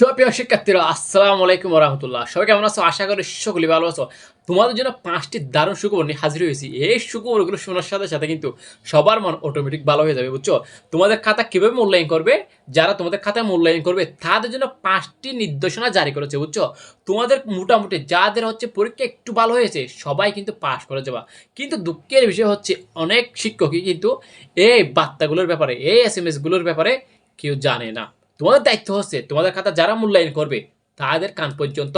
সুপ্রিয় শিক্ষার্থীরা, আসসালামু আলাইকুম ওয়া রাহমাতুল্লাহ। সবাই কেমন আছো? আশা করি সকলেই ভালো আছো। তোমাদের জন্য ৫টি দারুণ সুখবর নিয়ে হাজির হয়েছি। এই সুখবরগুলো শোনার সাথে সাথে কিন্তু সবার মন অটোমেটিক ভালো হয়ে যাবে, বুঝছো? তোমাদের খাতা কিভাবে মূল্যায়ন করবে, যারা তোমাদের খাতায় মূল্যায়ন করবে তাদের জন্য ৫টি নির্দেশনা জারি করেছে, বুঝছো? তোমাদের মোটামুটি যাদের হচ্ছে পরীক্ষা একটু ভালো হয়েছে সবাই কিন্তু পাস করে যাবা। কিন্তু দুঃখের বিষয় হচ্ছে অনেক শিক্ষকই কিন্তু এই বার্তাগুলোর ব্যাপারে, এই এসএমএস গুলোর ব্যাপারে কেউ জানে না। তোমাদের দায়িত্ব হচ্ছে তোমাদের খাতা যারা মূল্যায়ন করবে তাদের কান পর্যন্ত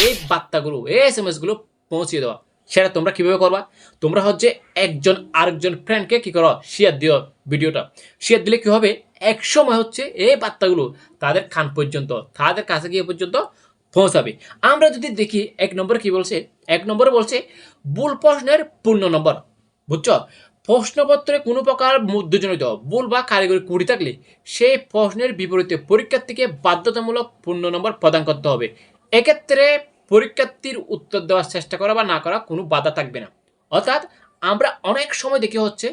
এই বার্তাগুলো, এই এসএমএস গুলো পৌঁছে দেওয়া। সেটা তোমরা কিভাবে করবা? তোমরা হচ্ছে একজন আরেকজন ফ্রেন্ডকে কি করো, শেয়ার দিও। ভিডিওটা শেয়ার দিলে কি হবে, এক সময় হচ্ছে এই বার্তাগুলো তাদের কান পর্যন্ত, তাদের কাছে গিয়ে পর্যন্ত পৌঁছাবে। আমরা যদি দেখি ১ নম্বরে কি বলছে, ১ নম্বরে বলছে ভুল প্রশ্নের পূর্ণ নম্বর, বুঝছো? প্রশ্নপত্রে কোনো প্রকার মুদ্রজনিত ভুল বা কারিগরি ত্রুটি থাকলে সেই প্রশ্নের বিপরীতে পরীক্ষার্থীকে বাধ্যতামূলক পূর্ণ নম্বর প্রদান করতে হবে। এক্ষেত্রে পরীক্ষার্থীর উত্তর দেওয়ার চেষ্টা করা বা না করা কোনো বাধা থাকবে না। অর্থাৎ আমরা অনেক সময় দেখি হচ্ছে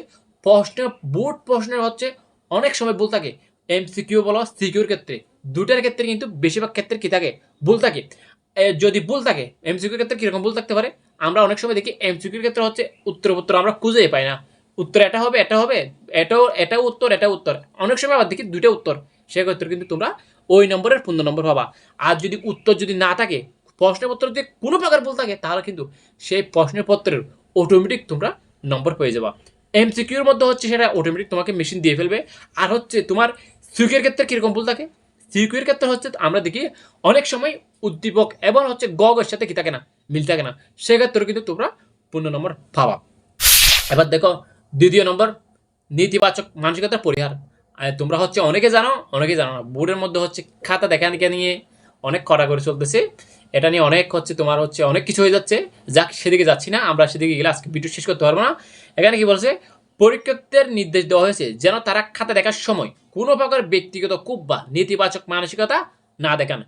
বোর্ড প্রশ্নের হচ্ছে অনেক সময় ভুল থাকে। এমসিকিউ বলো, সিকিউর ক্ষেত্রে, দুটার ক্ষেত্রে কিন্তু বেশিরভাগ ক্ষেত্রে কি থাকে, ভুল থাকে। যদি ভুল থাকে এমসিকিউর ক্ষেত্রে কীরকম ভুল থাকতে পারে, আমরা অনেক সময় দেখি এমসিকিউর ক্ষেত্রে হচ্ছে উত্তর আমরা খুঁজেই পাই না। উত্তর এটা হবে, এটা হবে, এটাও উত্তর, এটাও উত্তর। অনেক সময় আবার দেখি দুইটা উত্তর। সেক্ষেত্রে কিন্তু তোমরা ওই নম্বরের পূর্ণ নম্বর পাবা। আর যদি উত্তর যদি না থাকে, প্রশ্নের পত্র যদি কোনো প্রকার ভুল থাকে, তাহলে কিন্তু সেই প্রশ্নের পত্রের অটোমেটিক তোমরা নম্বর পেয়ে যাবা। এমসিকিউর মধ্যে হচ্ছে সেটা অটোমেটিক তোমাকে মেশিন দিয়ে ফেলবে। আর হচ্ছে তোমার সিকিউর ক্ষেত্রে কীরকম ভুল থাকে, সিকিউর ক্ষেত্রে হচ্ছে আমরা দেখি অনেক সময় উদ্দীপক এবং হচ্ছে গগের সাথে কি থাকে না, মিল থাকে না। সেক্ষেত্রে কিন্তু তোমরা পূর্ণ নম্বর পাবা। এবার দেখো ২য় নম্বর, নেতিবাচক মানসিকতার পরিহার। তোমরা হচ্ছে অনেকে জানো, অনেকে জানো না, বোর্ডের মধ্যে হচ্ছে খাতা দেখানিকে নিয়ে অনেক কড়াকড়ি চলতেছে। এটা নিয়ে অনেক হচ্ছে তোমার হচ্ছে অনেক কিছু হয়ে যাচ্ছে। যাক, সেদিকে যাচ্ছি না, আমরা সেদিকে গেলে আজকে ভিডিও শেষ করতে পারবো না। এখানে কি বলছে, পরীক্ষকদের নির্দেশ দেওয়া হয়েছে যেন তারা খাতা দেখার সময় কোনো প্রকার ব্যক্তিগত কূপ বা নেতিবাচক মানসিকতা না দেখান।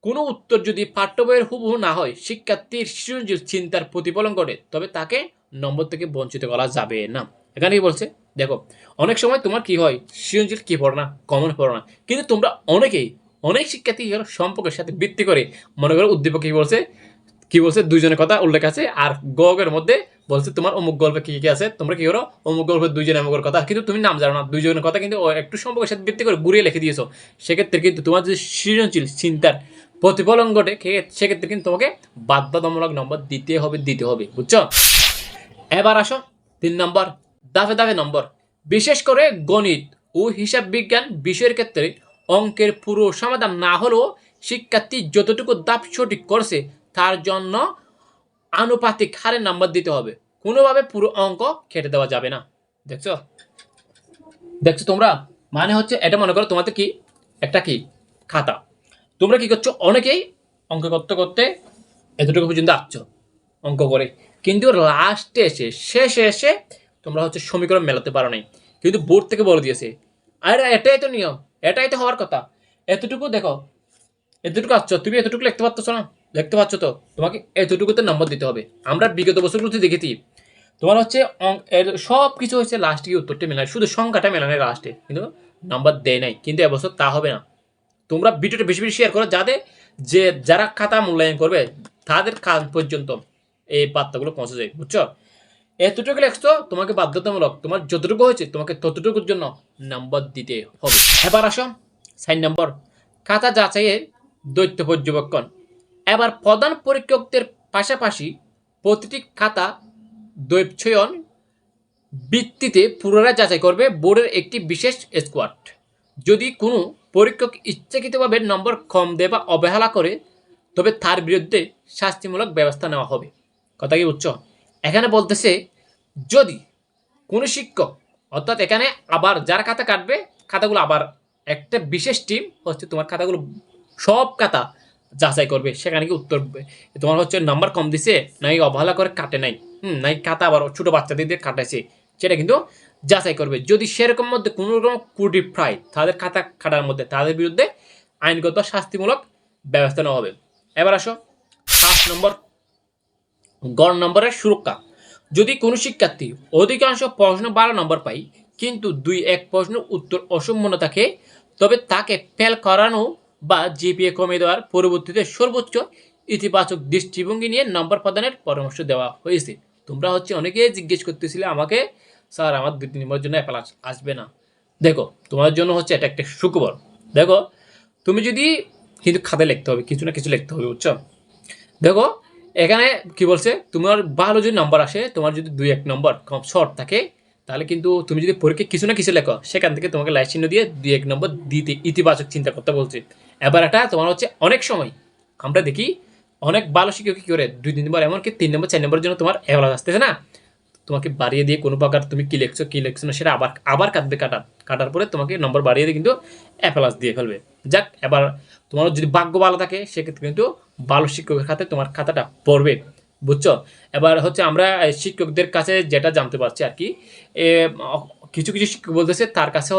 কোনো উত্তর যদি পাঠ্য বইয়ের হুবহু না হয়, শিক্ষার্থীর সৃজনশীল চিন্তার প্রতিফলন করে, তবে তাকে নম্বর থেকে বঞ্চিত করা যাবে না। এখানে কি বলছে, দেখো অনেক সময় তোমার কি হয়, সৃজনশীল কি পড়ো না, কমন পড়ো না, কিন্তু তোমরা অনেক শিক্ষার্থী সম্পর্কের সাথে ভিত্তি করে মনে করো উদ্দীপক কি বলছে দুইজনের কথা উল্লেখ আছে, আর গগের মধ্যে বলছে তোমার অমুক গল্পে কি কি আছে, তোমরা কি করো অমুক গল্পের দুইজনের অমুকের কথা, কিন্তু তুমি নাম জানো না, দুইজনের কথা কিন্তু একটু সম্পর্কের সাথে ভিত্তি করে ঘুরিয়ে লিখে দিয়েছো। সেক্ষেত্রে কিন্তু তোমার যদি সৃজনশীল চিন্তার প্রতিফলন ঘটে, সেক্ষেত্রে কিন্তু তোমাকে বাধ্যতামূলক নম্বর দিতে হবে, বুঝছো? এবার আসো ৩ নম্বর, দাফে দাফে নম্বর। বিশেষ করে গণিত ও হিসাব বিজ্ঞান বিষয়ের ক্ষেত্রে অঙ্কের পুরো সমাধান না হলেও শিক্ষার্থী যতটুকু দাপ সঠিক করছে তার জন্য আনুপাতিক হারে নাম্বার দিতে হবে। কোনোভাবে পুরো অঙ্ক কেটে দেওয়া যাবে না। দেখছো দেখছো তোমরা, মানে হচ্ছে এটা মনে করো তোমাদের কি একটা কি খাতা, তোমরা কি করছো, অনেকেই অঙ্ক করতে করতে এতটুকু পর্যন্ত আসছো অঙ্ক করে, কিন্তু লাস্টে শেষে এসে তোমরা হচ্ছে সমীকরণ মেলাতে পারো নাই, কিন্তু বোর্ড থেকে বলে দিয়েছে আরে এটাই তো নিয়ম, এটাই তো হওয়ার কথা। এতটুকু দেখো, এতটুকু আসছো, তুমি এতটুকু লিখতে পারছো না, লিখতে পারছো তো, তোমাকে এতটুকুতে নম্বর দিতে হবে। আমরা বিগত বছরগুলোতে দেখেছি তোমার হচ্ছে সব কিছু হচ্ছে লাস্টে গিয়ে উত্তরটা মেলায়, শুধু সংখ্যাটা মেলানোর লাস্টে, কিন্তু নাম্বার দেয় নাই। কিন্তু এবছর তা হবে না। তোমরা ভিডিওটা বেশি বেশি শেয়ার করো, যারা খাতা মূল্যায়ন করবে তাদের কাজ পর্যন্ত এই বার্তাগুলো পৌঁছে যায়, বুঝছো? এতটুকু লেখছো, তোমাকে বাধ্যতামূলক তোমার যতটুকু হয়েছে তোমাকে ততটুকুর জন্য নাম্বার দিতে হবে। এবার আসো ৪ নম্বর, খাতা যাচাইয়ের দ্বৈত পর্যবেক্ষণ। এবার প্রধান পরীক্ষকদের পাশাপাশি প্রতিটি খাতা দ্বৈতয়ন ভিত্তিতে পুনরায় যাচাই করবে বোর্ডের একটি বিশেষ স্কোয়াড। যদি কোনো পরীক্ষক ইচ্ছাকৃতভাবে নম্বর কম দেয় বা অবহেলা করে, তবে তার বিরুদ্ধে শাস্তিমূলক ব্যবস্থা নেওয়া হবে। কথা কি বুঝছো? এখানে বলতেছে যদি কোনো শিক্ষক, অর্থাৎ এখানে আবার যারা খাতা কাটবে, খাতাগুলো আবার একটা বিশেষ টিম হচ্ছে তোমার খাতাগুলো সব খাতা যাচাই করবে। সেখানে কি উত্তর তোমার হচ্ছে নাম্বার কম দিছে, নাই অবহেলা করে কাটে নাই, নাই খাতা আবার ছোটো বাচ্চাদের দিয়ে কাটাইছে, সেটা কিন্তু যাচাই করবে। যদি সেরকম মধ্যে কোনো রকম ত্রুটি পায় তাদের খাতা কাটার মধ্যে, তাদের বিরুদ্ধে আইনগত শাস্তিমূলক ব্যবস্থা নেওয়া হবে। এবার আসো ৫ নম্বর, গড় নম্বরের সুরক্ষা। যদি কোনো শিক্ষার্থী অধিকাংশ প্রশ্ন ১২ নম্বর পায় কিন্তু ২-১ প্রশ্নের উত্তর অসম্পূর্ণ থাকে, তবে তাকে ফেল করানো বা জিপিএ কমিয়ে দেওয়ার পরবর্তীতে সর্বোচ্চ ইতিবাচক দৃষ্টিভঙ্গি নিয়ে নম্বর প্রদানের পরামর্শ দেওয়া হয়েছে। তোমরা অনেকেই জিজ্ঞেস করতেছিলে আমাকে, স্যার আমার 2-3 নম্বরের জন্য অ্যাপেল আসবে না। দেখো তোমার জন্য এটা একটা সুখবর। দেখো তুমি যদি কিন্তু খাতায় লিখতে হবে, কিছু না কিছু লিখতে হবে, বুঝছো? দেখো এখানে কি বলছে, তোমার ভালো যদি নাম্বার আসে, তোমার যদি 2-1 নম্বর কম শর্ট থাকে, তাহলে কিন্তু তুমি যদি পরীক্ষায় কিছু না কিছু লেখো, সেখান থেকে তোমাকে লাইক চিহ্ন দিয়ে 2-1 নম্বর দিতে ইতিবাচক চিন্তা করতে বলছে। এবার এটা তোমার অনেক সময় আমরা দেখি অনেক ভালো শিক্ষক কি করে 2-3 নম্বর, এমনকি 3 নম্বর 4 নম্বরের জন্য তোমার এভারেজ আসতেছে না, তোমাকে বাড়িয়ে দিয়ে কোনো প্রকার তুমি কি লিখছো না সেটা আবার আবার কাটবে, কাটার পরে তোমাকে নম্বর বাড়িয়ে দিয়ে কিন্তু অ্যাপ্লাস দিয়ে ফেলবে। যাক, এবার তোমার যদি ভাগ্য ভালো থাকে সেক্ষেত্রে কিন্তু ভালো শিক্ষকের খাতে তোমার খাতাটা পড়বে, বুঝছো? এবার আমরা শিক্ষকদের কাছে যেটা জানতে পারছি আর কি, কিছু কিছু শিক্ষক বলতেছে তার কাছে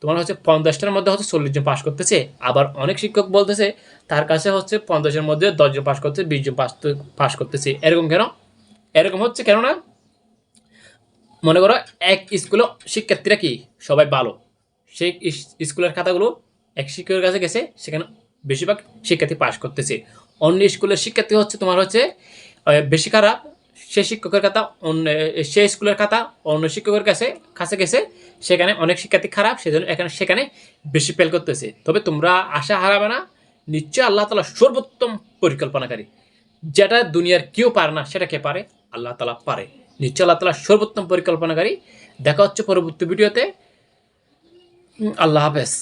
তোমার 50টার মধ্যে 40 জন পাস করতেছে, আবার অনেক শিক্ষক বলতেছে তার কাছে 50-এর মধ্যে 10 জন পাস করতেছে, 20 জন পাস করতেছে। এরকম কেন? এরকম কেননা মনে করো এক স্কুলে শিক্ষার্থীরা কি সবাই ভালো, সেই স্কুলের খাতাগুলো এক শিক্ষকের কাছে গেছে, সেখানে বেশিরভাগ শিক্ষার্থী পাস করতেছে। অন্য স্কুলের শিক্ষার্থী তোমার বেশি খারাপ, সেই শিক্ষকের খাতা সেই স্কুলের খাতা অন্য শিক্ষকের কাছে গেছে, সেখানে অনেক শিক্ষার্থী খারাপ, সেজন্য সেখানে বেশি ফেল করতেছে। তবে তোমরা আশা হারাবে না, নিশ্চয় আল্লাহ তাআলা সর্বোত্তম পরিকল্পনাকারী। যেটা দুনিয়ার কেউ পারে না সেটা কে পারে? আল্লাহ তাআলা পারে। নিশ্চয় আল্লাহ তাআলা সর্বোত্তম পরিকল্পনাকারী। দেখা হচ্ছে পরবর্তী ভিডিওতে। আল্লাহ হাফেজ।